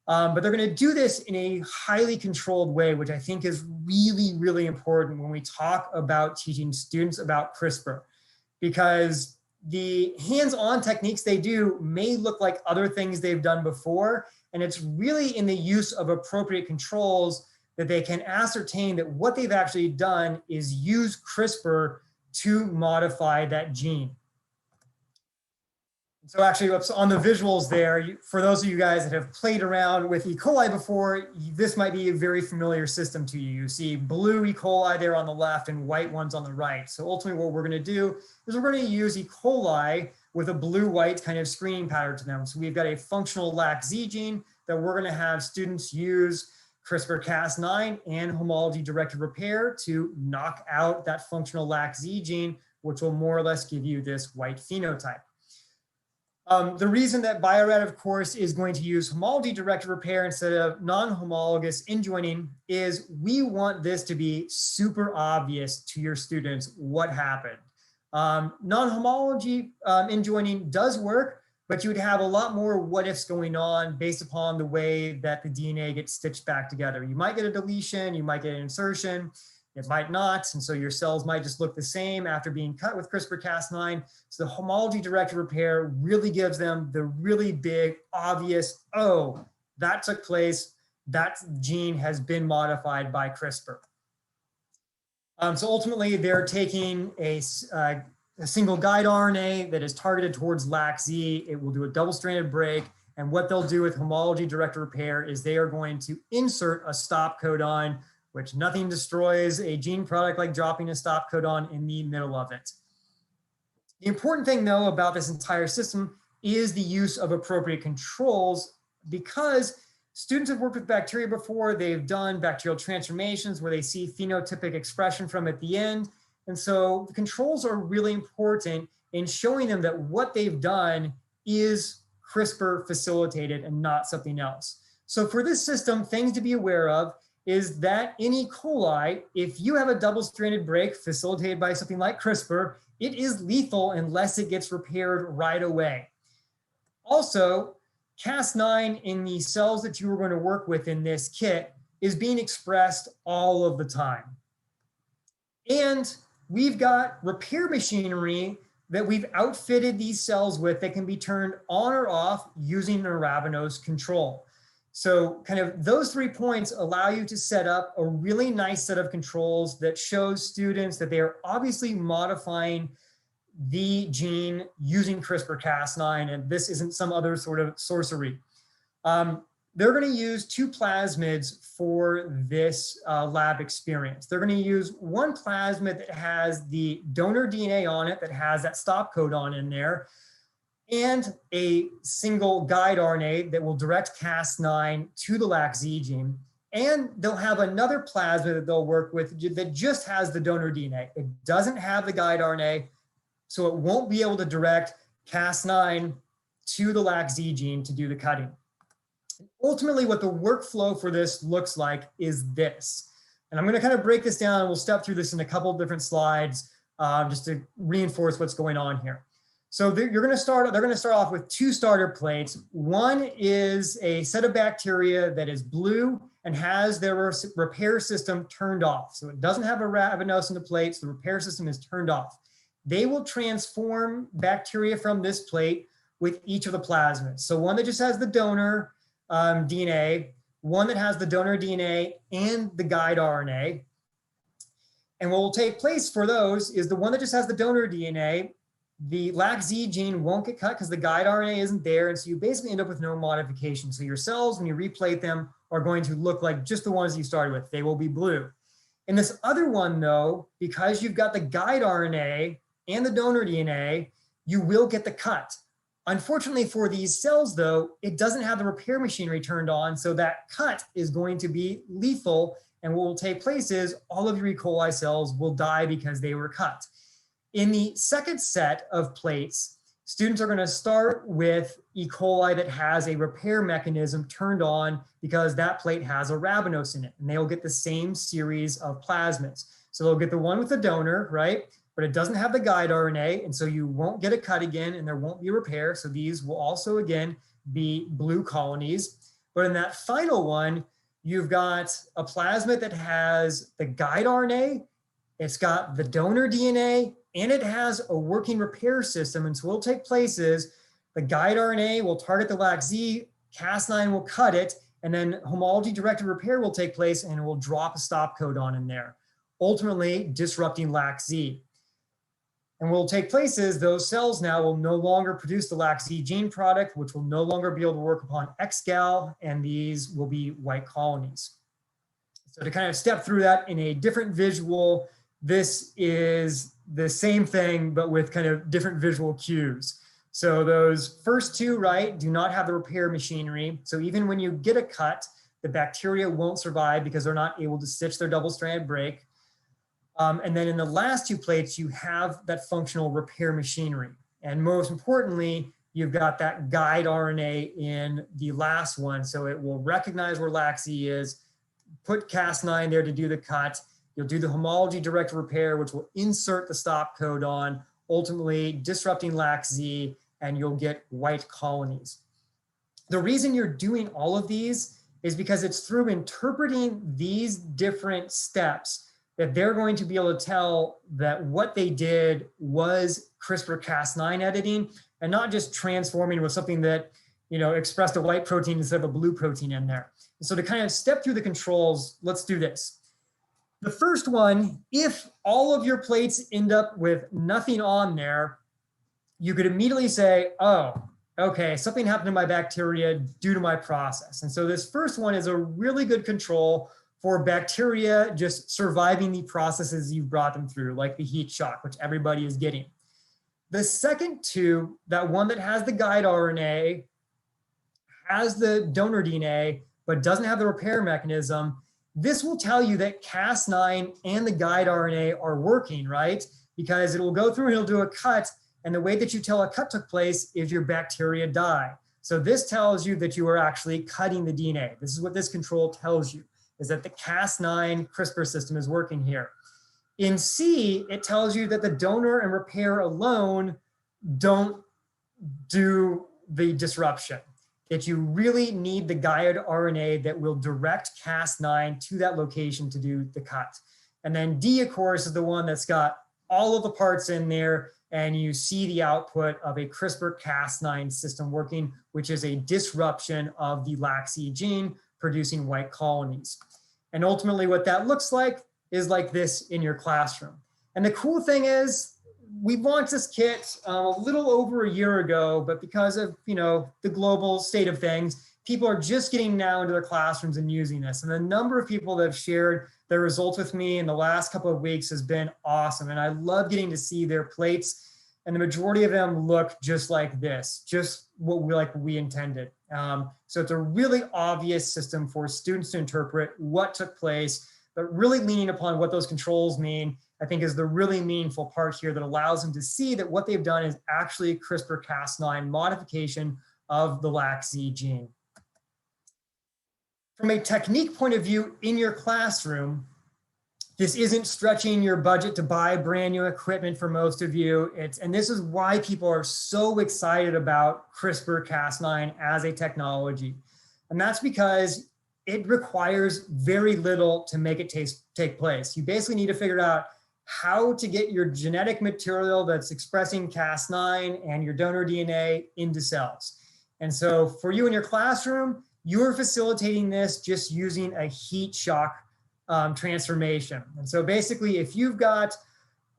But they're going to do this in a highly controlled way, which I think is really, really important when we talk about teaching students about CRISPR, because the hands-on techniques they do may look like other things they've done before, and it's really in the use of appropriate controls that they can ascertain that what they've actually done is use CRISPR to modify that gene. So actually on the visuals there, for those of you guys that have played around with E. coli before, this might be a very familiar system to you. You see blue E. coli there on the left and white ones on the right. So ultimately what we're going to do is we're going to use E. coli with a blue-white kind of screening pattern to them. So we've got a functional LAC-Z gene that we're going to have students use CRISPR Cas9 and homology-directed repair to knock out that functional LAC-Z gene, which will more or less give you this white phenotype. The reason that Bio-Rad, of course, is going to use homology-directed repair instead of non-homologous indjoining is we want this to be super obvious to your students what happened. Non-homology indjoining does work, but you would have a lot more what-ifs going on based upon the way that the DNA gets stitched back together. You might get a deletion, you might get an insertion, it might not, and so your cells might just look the same after being cut with CRISPR-Cas9. So the homology-directed repair really gives them the really big, obvious, oh, that took place, that gene has been modified by CRISPR. So ultimately, they're taking a single guide RNA that is targeted towards LAC-Z. It will do a double-stranded break, and what they'll do with homology-directed repair is they are going to insert a stop codon, which nothing destroys a gene product like dropping a stop codon in the middle of it. The important thing, though, about this entire system is the use of appropriate controls, because students have worked with bacteria before. They've done bacterial transformations where they see phenotypic expression from at the end. And so the controls are really important in showing them that what they've done is CRISPR facilitated and not something else. So for this system, things to be aware of is that in E. coli, if you have a double-stranded break facilitated by something like CRISPR, it is lethal unless it gets repaired right away. Also, Cas9 in the cells that you are going to work with in this kit is being expressed all of the time. And we've got repair machinery that we've outfitted these cells with that can be turned on or off using an arabinose control. So kind of those 3 points allow you to set up a really nice set of controls that shows students that they are obviously modifying the gene using CRISPR-Cas9, and this isn't some other sort of sorcery. They're going to use 2 plasmids for this lab experience. They're going to use one plasmid that has the donor DNA on it that has that stop codon in there, and a single guide RNA that will direct Cas9 to the LAC-Z gene. And they'll have another plasmid that they'll work with that just has the donor DNA. It doesn't have the guide RNA, so it won't be able to direct Cas9 to the LAC-Z gene to do the cutting. Ultimately, what the workflow for this looks like is this. And I'm going to kind of break this down, and we'll step through this in a couple of different slides just to reinforce what's going on here. So they're going to start off with 2 starter plates. One is a set of bacteria that is blue and has their repair system turned off. So it doesn't have a arabinose in the plate, so the repair system is turned off. They will transform bacteria from this plate with each of the plasmids. So one that just has the donor DNA, one that has the donor DNA and the guide RNA. And what will take place for those is the one that just has the donor DNA, the LAC-Z gene won't get cut because the guide RNA isn't there. And so you basically end up with no modification. So your cells, when you replate them, are going to look like just the ones you started with. They will be blue. In this other one, though, because you've got the guide RNA and the donor DNA, you will get the cut. Unfortunately for these cells, though, it doesn't have the repair machinery turned on. So that cut is going to be lethal. And what will take place is all of your E. coli cells will die because they were cut. In the second set of plates, Students are going to start with E. coli that has a repair mechanism turned on because that plate has a rhabinose in it, and they'll get the same series of plasmids. So they'll get the one with the donor, right? But it doesn't have the guide RNA, and so you won't get a cut again, and there won't be a repair. So these will also, again, be blue colonies. But in that final one, you've got a plasmid that has the guide RNA, it's got the donor DNA, and it has a working repair system. And so what will take place is the guide RNA will target the LAC-Z, Cas9 will cut it, and then homology directed repair will take place and it will drop a stop codon in there, ultimately disrupting LAC-Z. And what will take place is those cells now will no longer produce the LAC-Z gene product, which will no longer be able to work upon XGAL, and these will be white colonies. So to kind of step through that in a different visual, this is the same thing, but with kind of different visual cues. So those first two, right, do not have the repair machinery. So even when you get a cut, the bacteria won't survive because they're not able to stitch their double-stranded break. And then in the last two plates, you have that functional repair machinery. And most importantly, you've got that guide RNA in the last one. So it will recognize where LAC-Z is, put Cas9 there to do the cut. You'll do the homology directed repair, which will insert the stop codon, ultimately disrupting LAC-Z, and you'll get white colonies. The reason you're doing all of these is because it's through interpreting these different steps that they're going to be able to tell that what they did was CRISPR Cas9 editing and not just transforming with something that, you know, expressed a white protein instead of a blue protein in there. And so to kind of step through the controls, let's do this. The first one, if all of your plates end up with nothing on there, you could immediately say, oh, okay, something happened to my bacteria due to my process. And so this first one is a really good control for bacteria just surviving the processes you've brought them through, like the heat shock, which everybody is getting. The second two, that one that has the guide RNA, has the donor DNA, but doesn't have the repair mechanism, this will tell you that Cas9 and the guide RNA are working, right? Because it will go through and it'll do a cut, and the way that you tell a cut took place is your bacteria die. So this tells you that you are actually cutting the DNA. This is what this control tells you, is that the Cas9 CRISPR system is working here. In C, it tells you that the donor and repair alone don't do the disruption, that you really need the guide RNA that will direct Cas9 to that location to do the cut. And then D, of course, is the one that's got all of the parts in there, and you see the output of a CRISPR Cas9 system working, which is a disruption of the LAC-Z gene, producing white colonies. And ultimately what that looks like is like this in your classroom. And the cool thing is, we launched this kit a little over a year ago, but because of, you know, the global state of things, people are just getting now into their classrooms and using this. And the number of people that have shared their results with me in the last couple of weeks has been awesome. And I love getting to see their plates. And the majority of them look just like this, just what we intended. So it's a really obvious system for students to interpret what took place, but really leaning upon what those controls mean, I think is the really meaningful part here that allows them to see that what they've done is actually CRISPR Cas9 modification of the LAC-Z gene. From a technique point of view in your classroom, this isn't stretching your budget to buy brand new equipment for most of you. And this is why people are so excited about CRISPR Cas9 as a technology. And that's because it requires very little to make it take place. You basically need to figure out how to get your genetic material that's expressing Cas9 and your donor DNA into cells. And so for you in your classroom, you're facilitating this just using a heat shock transformation. And so basically, if you've got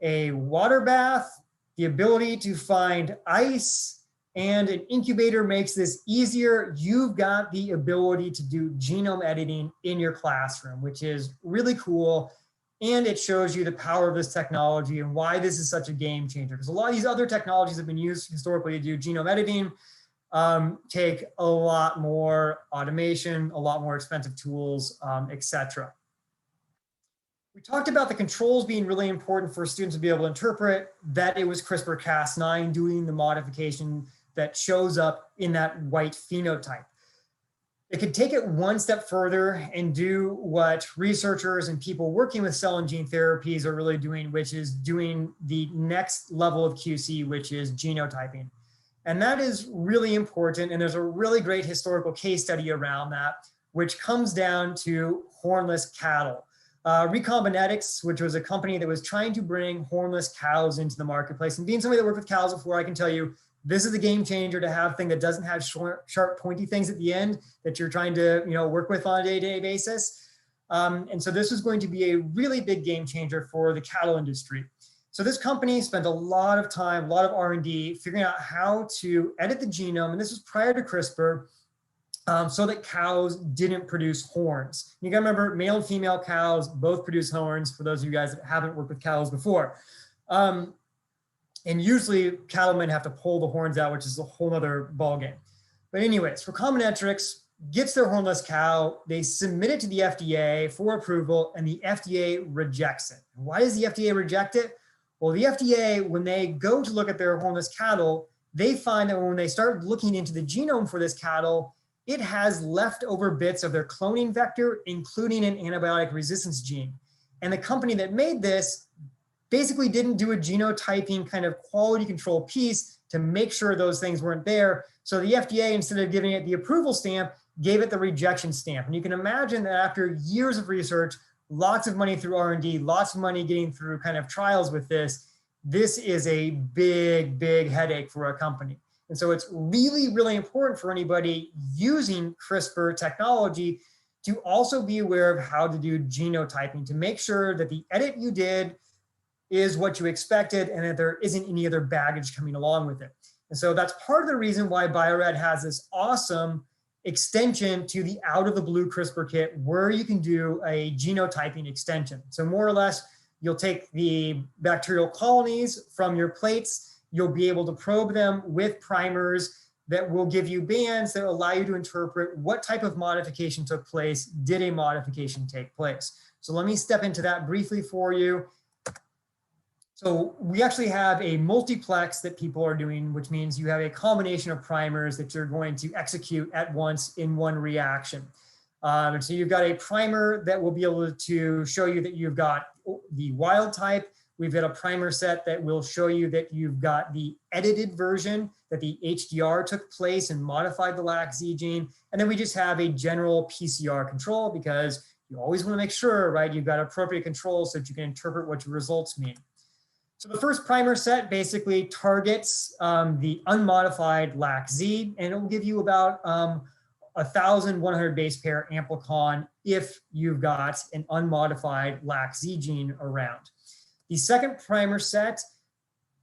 a water bath, the ability to find ice, and an incubator makes this easier, you've got the ability to do genome editing in your classroom, which is really cool. And it shows you the power of this technology and why this is such a game changer. Because a lot of these other technologies have been used historically to do genome editing, take a lot more automation, a lot more expensive tools, et cetera. We talked about the controls being really important for students to be able to interpret that it was CRISPR Cas9 doing the modification that shows up in that white phenotype. It could take it one step further and do what researchers and people working with cell and gene therapies are really doing, which is doing the next level of QC, which is genotyping. And that is really important. And there's a really great historical case study around that, which comes down to hornless cattle. Recombinetics, which was a company that was trying to bring hornless cows into the marketplace. And being somebody that worked with cows before, I can tell you, this is a game changer to have a thing that doesn't have short, sharp, pointy things at the end that you're trying to work with on a day-to-day basis. And so this is going to be a really big game changer for the cattle industry. So this company spent a lot of time, a lot of R&D figuring out how to edit the genome. And this was prior to CRISPR. So that cows didn't produce horns. You gotta remember, male and female cows both produce horns, for those of you guys that haven't worked with cows before. And usually cattlemen have to pull the horns out, which is a whole other ballgame. But anyways, Recombinetics gets their hornless cow, they submit it to the FDA for approval, and the FDA rejects it. Why does the FDA reject it? Well, the FDA, when they go to look at their hornless cattle, they find that when they start looking into the genome for this cattle, it has leftover bits of their cloning vector, including an antibiotic resistance gene. And the company that made this basically didn't do a genotyping kind of quality control piece to make sure those things weren't there. So the FDA, instead of giving it the approval stamp, gave it the rejection stamp. And you can imagine that after years of research, lots of money through R&D, lots of money getting through kind of trials with this, this is a big, big headache for a company. And so it's really, really important for anybody using CRISPR technology to also be aware of how to do genotyping to make sure that the edit you did is what you expected and that there isn't any other baggage coming along with it. And so that's part of the reason why Bio-Rad has this awesome extension to the out of the blue CRISPR kit where you can do a genotyping extension. So more or less, you'll take the bacterial colonies from your plates, you'll be able to probe them with primers that will give you bands that allow you to interpret what type of modification took place, did a modification take place. So let me step into that briefly for you. So we actually have a multiplex that people are doing, which means you have a combination of primers that you're going to execute at once in one reaction. And so you've got a primer that will be able to show you that you've got the wild type. We've got a primer set that will show you that you've got the edited version, that the HDR took place and modified the LAC-Z gene. And then we just have a general PCR control because you always want to make sure, right, you've got appropriate controls so that you can interpret what your results mean. So the first primer set basically targets the unmodified LAC-Z, and it will give you about 1,100 base pair amplicon if you've got an unmodified LAC-Z gene around. The second primer set,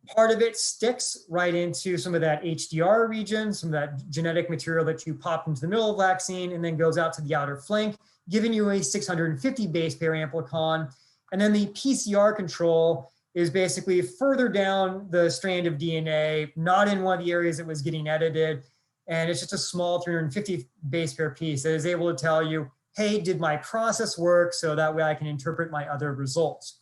part of it sticks right into some of that HDR region, some of that genetic material that you popped into the middle of vaccine, and then goes out to the outer flank, giving you a 650 base pair amplicon. And then the PCR control is basically further down the strand of DNA, not in one of the areas that was getting edited. And it's just a small 350 base pair piece that is able to tell you, hey, did my process work? So that way I can interpret my other results.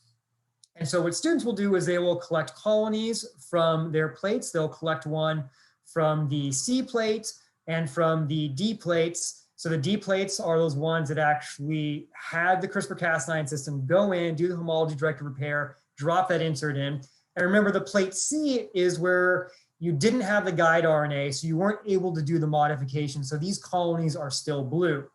And so what students will do is they will collect colonies from their plates. They'll collect one from the C plate and from the D plates. So the D plates are those ones that actually had the CRISPR Cas9 system go in, do the homology directed repair, drop that insert in. And remember, the plate C is where you didn't have the guide RNA, so you weren't able to do the modification. So these colonies are still blue.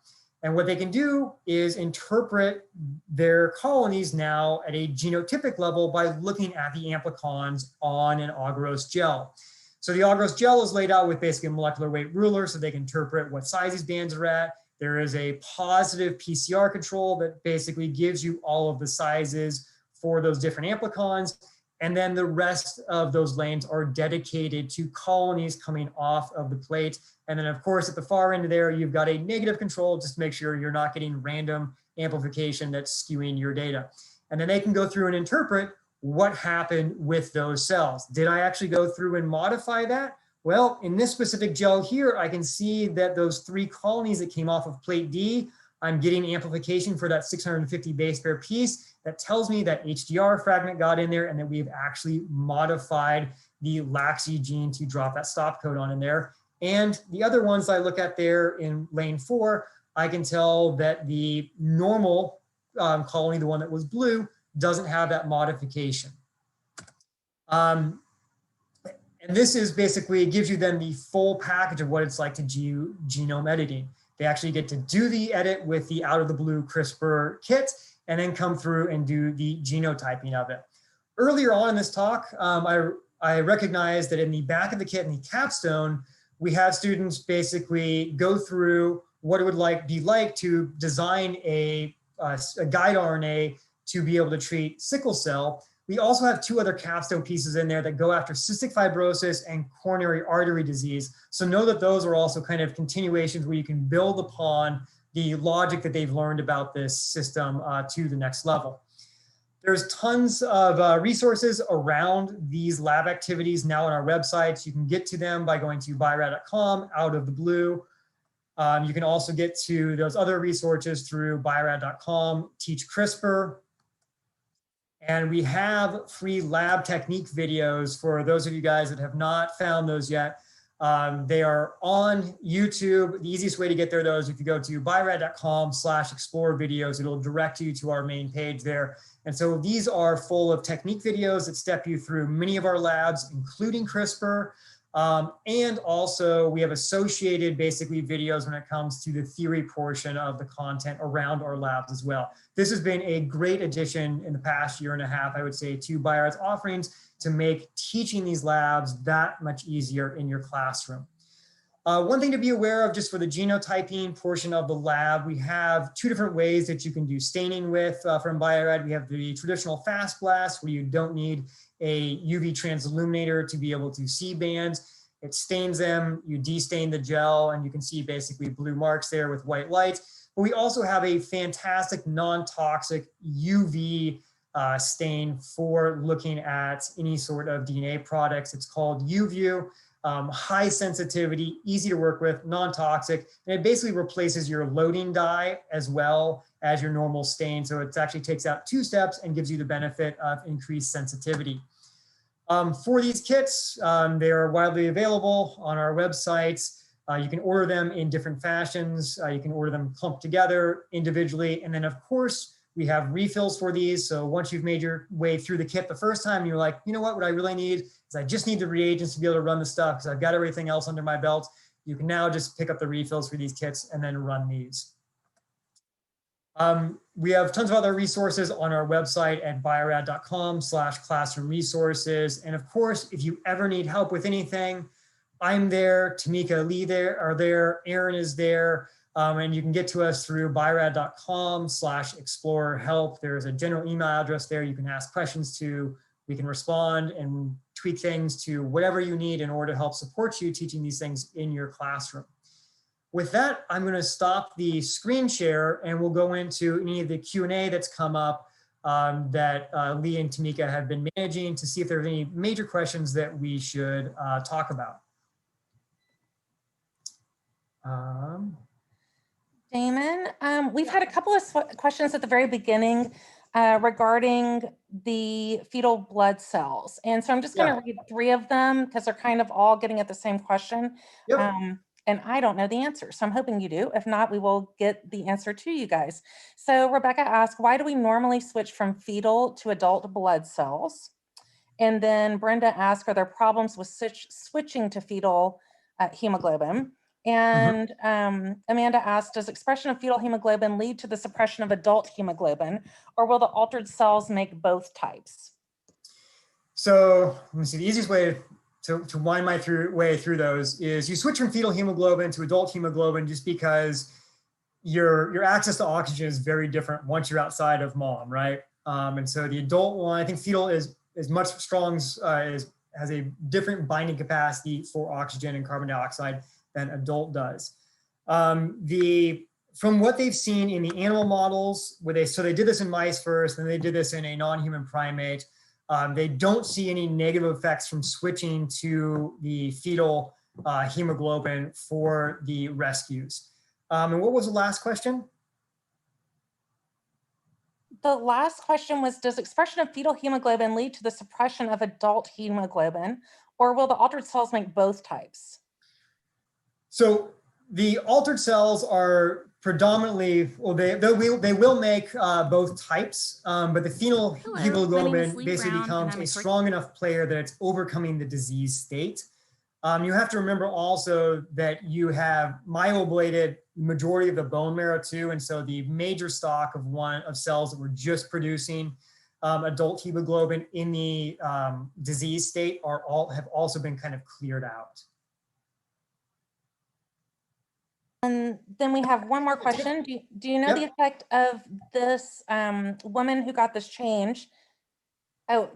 And what they can do is interpret their colonies now at a genotypic level by looking at the amplicons on an agarose gel. So the agarose gel is laid out with basically a molecular weight ruler so they can interpret what size these bands are at. There is a positive PCR control that basically gives you all of the sizes for those different amplicons. And then the rest of those lanes are dedicated to colonies coming off of the plate. And then of course, at the far end of there, you've got a negative control just to make sure you're not getting random amplification that's skewing your data. And then they can go through and interpret what happened with those cells. Did I actually go through and modify that? Well, in this specific gel here, I can see that those 3 colonies that came off of plate D I'm getting amplification for that 650 base pair piece that tells me that HDR fragment got in there and that we've actually modified the LAXI gene to drop that stop codon in there. And the other ones I look at there in lane 4, I can tell that the normal colony, the one that was blue, doesn't have that modification. And this is basically, it gives you then the full package of what it's like to do genome editing. They actually get to do the edit with the out of the blue CRISPR kit and then come through and do the genotyping of it. Earlier on in this talk, I recognized that in the back of the kit in the capstone, we have students basically go through what it would be like to design a guide RNA to be able to treat sickle cell. We also have 2 other capstone pieces in there that go after cystic fibrosis and coronary artery disease. So know that those are also kind of continuations where you can build upon the logic that they've learned about this system to the next level. There's tons of resources around these lab activities now on our websites. You can get to them by going to biorad.com, out of the blue. You can also get to those other resources through biorad.com, Teach CRISPR. And we have free lab technique videos for those of you guys that have not found those yet. They are on YouTube. The easiest way to get there, though, is if you go to biorad.com/explore videos, it'll direct you to our main page there. And so these are full of technique videos that step you through many of our labs, including CRISPR. And also we have associated basically videos when it comes to the theory portion of the content around our labs as well. This has been a great addition in the past year and a half, I would say, to Biorad's offerings to make teaching these labs that much easier in your classroom. One thing to be aware of just for the genotyping portion of the lab, we have 2 different ways that you can do staining with from Biorad. We have the traditional fast blast where you don't need a UV transilluminator to be able to see bands. It stains them, you destain the gel, and you can see basically blue marks there with white light. But we also have a fantastic non-toxic UV stain for looking at any sort of DNA products. It's called UView. High sensitivity, easy to work with, non-toxic, and it basically replaces your loading dye as well as your normal stain. So it actually takes out 2 steps and gives you the benefit of increased sensitivity. For these kits, they are widely available on our websites. You can order them in different fashions. You can order them clumped together individually. And then of course, we have refills for these. So once you've made your way through the kit the first time, you're like, you know what I really need is I just need the reagents to be able to run the stuff because I've got everything else under my belt. You can now just pick up the refills for these kits and then run these. We have tons of other resources on our website at biorad.com/classroom resources. And of course, if you ever need help with anything, I'm there, Tamika Lee are there, Aaron is there. And you can get to us through biorad.com/explorerhelp. There's a general email address there you can ask questions to. We can respond and tweak things to whatever you need in order to help support you teaching these things in your classroom. With that, I'm going to stop the screen share and we'll go into any of the Q&A that's come up that Lee and Tamika have been managing to see if there's any major questions that we should talk about. Damon, we've had a couple of questions at the very beginning regarding the fetal blood cells. And so I'm just going to read 3 of them because they're kind of all getting at the same question. Yep. And I don't know the answer, so I'm hoping you do. If not, we will get the answer to you guys. So Rebecca asked, why do we normally switch from fetal to adult blood cells? And then Brenda asked, are there problems with switching to fetal hemoglobin? And Amanda asked, does expression of fetal hemoglobin lead to the suppression of adult hemoglobin, or will the altered cells make both types? So let me see, the easiest way to wind my way through those is you switch from fetal hemoglobin to adult hemoglobin just because your access to oxygen is very different once you're outside of mom, right? And so the adult one, I think fetal is much strong, has a different binding capacity for oxygen and carbon dioxide than adult does. From what they've seen in the animal models, where they did this in mice first, and they did this in a non-human primate, they don't see any negative effects from switching to the fetal hemoglobin for the rescues. And what was the last question? The last question was, does expression of fetal hemoglobin lead to the suppression of adult hemoglobin, or will the altered cells make both types? So the altered cells are predominantly, well, they will make both types, but the fetal Hello, my name is hemoglobin Lee basically Brown, becomes and I'm a a strong enough player that it's overcoming the disease state. You have to remember also that you have myeloablated majority of the bone marrow too, and so the major stock of cells that were just producing adult hemoglobin in the disease state have also been kind of cleared out. And then we have one more question. Do you know Yep. the effect of this woman who got this change? Oh,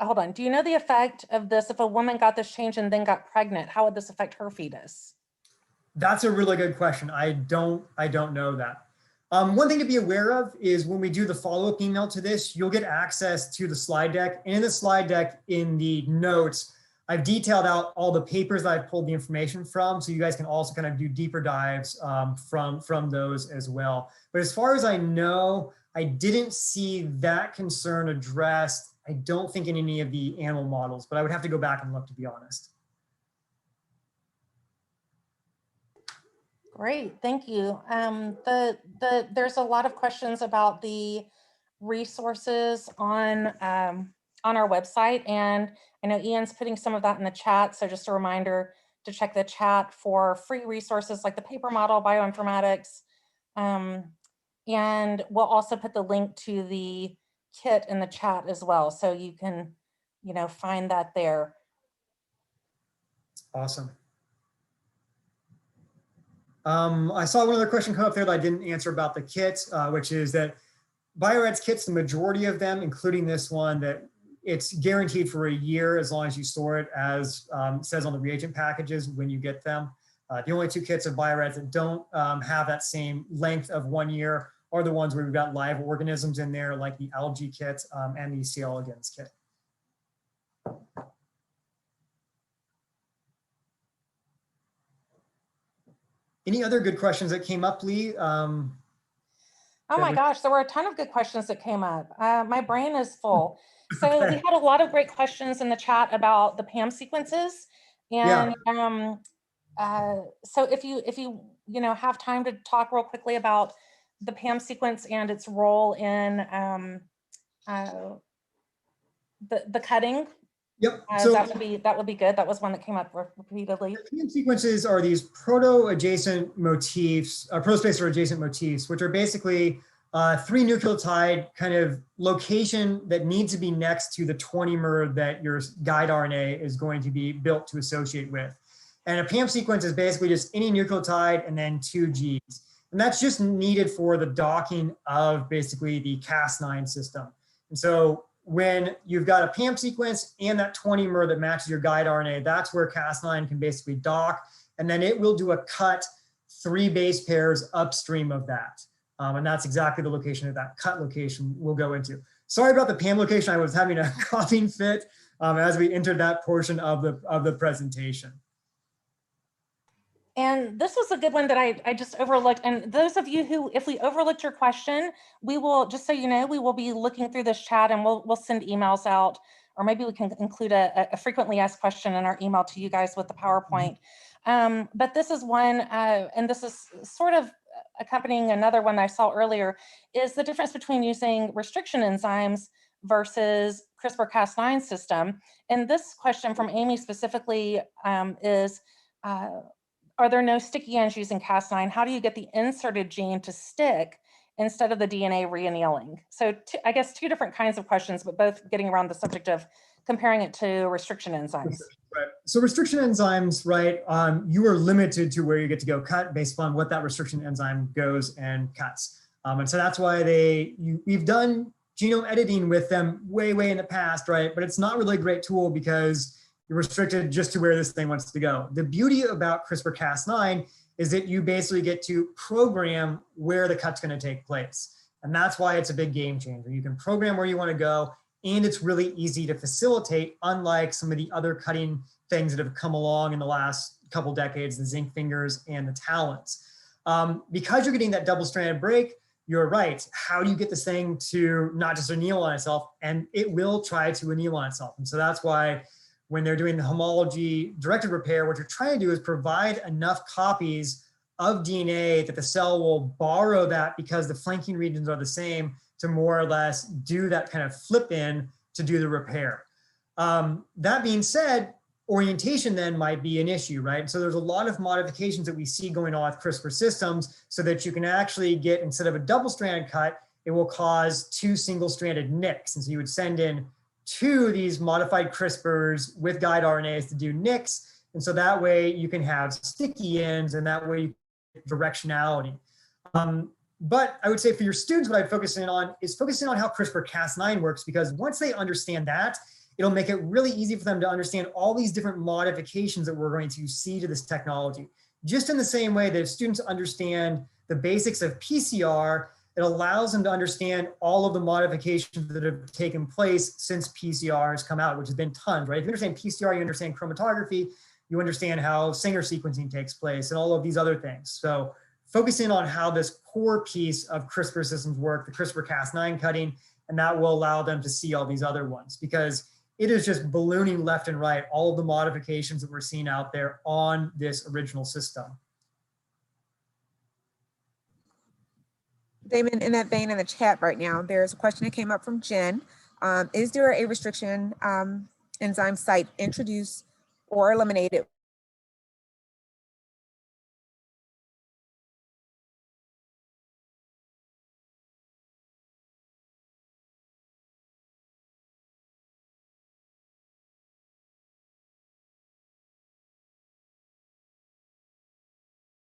hold on. Do you know the effect of this if a woman got this change and then got pregnant? How would this affect her fetus? That's a really good question. I don't know that. One thing to be aware of is when we do the follow-up email to this, you'll get access to the slide deck. And in the slide deck, in the notes, I've detailed out all the papers that I've pulled the information from, so you guys can also kind of do deeper dives from those as well. But as far as I know, I didn't see that concern addressed. I don't think in any of the animal models, but I would have to go back and look, to be honest. Great, thank you. There's a lot of questions about the resources on our website, and I know Ian's putting some of that in the chat. So just a reminder to check the chat for free resources like the paper model, bioinformatics, and we'll also put the link to the kit in the chat as well, so you can, find that there. Awesome. I saw one other question come up there that I didn't answer about the kits, which is that Bio-Rad's kits, the majority of them, including this one, that it's guaranteed for a year as long as you store it, as it says on the reagent packages when you get them. The only two kits of Bio-Rads that don't have that same length of 1 year are the ones where we've got live organisms in there, like the algae kit and the C. elegans kit. Any other good questions that came up, Lee? Oh my gosh, there were a ton of good questions that came up. My brain is full. So Okay. we had a lot of great questions in the chat about the Pam sequences. And so if you have time to talk real quickly about the Pam sequence and its role in the cutting. Yep. So that would be good. That was one that came up repeatedly. Pam sequences are these proto-adjacent motifs, protospacer adjacent motifs, which are basically 3 nucleotide kind of location that needs to be next to the 20-mer that your guide RNA is going to be built to associate with. And a Pam sequence is basically just any nucleotide and then 2 genes. And that's just needed for the docking of basically the Cas9 system. And so when you've got a Pam sequence and that 20-mer that matches your guide RNA, that's where Cas9 can basically dock, and then it will do a cut 3 base pairs upstream of that. And that's exactly the location of that cut location we'll go into. Sorry about the Pam location. I was having a coughing fit as we entered that portion of the presentation. And this was a good one that I just overlooked. And those of you who, if we overlooked your question, we will, just so you know, we will be looking through this chat and we'll send emails out, or maybe we can include a frequently asked question in our email to you guys with the PowerPoint. But this is one, and this is sort of accompanying another one that I saw earlier, is the difference between using restriction enzymes versus CRISPR Cas9 system. And this question from Amy specifically is, are there no sticky ends using Cas9? How do you get the inserted gene to stick instead of the DNA re-annealing? So I guess 2 different kinds of questions, but both getting around the subject of comparing it to restriction enzymes. Right. So restriction enzymes, right, you are limited to where you get to go cut based upon what that restriction enzyme goes and cuts. And so that's why we've done genome editing with them way in the past, right? But it's not really a great tool because you're restricted just to where this thing wants to go. The beauty about CRISPR Cas9 is that you basically get to program where the cut's going to take place. And that's why it's a big game changer. You can program where you want to go, and it's really easy to facilitate, unlike some of the other cutting things that have come along in the last couple decades, the zinc fingers and the talons. Because you're getting that double-stranded break, you're right. How do you get this thing to not just anneal on itself? And it will try to anneal on itself. And so that's why when they're doing the homology directed repair, what you're trying to do is provide enough copies of DNA that the cell will borrow that, because the flanking regions are the same, to more or less do that kind of flip in to do the repair. That being said, orientation then might be an issue, right? So there's a lot of modifications that we see going on with CRISPR systems so that you can actually get, instead of a double-strand cut, it will cause 2 single-stranded nicks. And so you would send in 2 of these modified CRISPRs with guide RNAs to do nicks. And so that way you can have sticky ends, and that way you get directionality. But I would say for your students, what I'd focus in on is focusing on how CRISPR Cas9 works, because once they understand that, it'll make it really easy for them to understand all these different modifications that we're going to see to this technology. Just in the same way that if students understand the basics of PCR, it allows them to understand all of the modifications that have taken place since PCR has come out, which has been tons, right? If you understand PCR, you understand chromatography, you understand how Sanger sequencing takes place and all of these other things. So focusing on how this core piece of CRISPR systems work, the CRISPR Cas9 cutting, and that will allow them to see all these other ones, because it is just ballooning left and right, all of the modifications that we're seeing out there on this original system. Damon, in that vein, in the chat right now, there's a question that came up from Jen. Is there a restriction enzyme site introduced or eliminated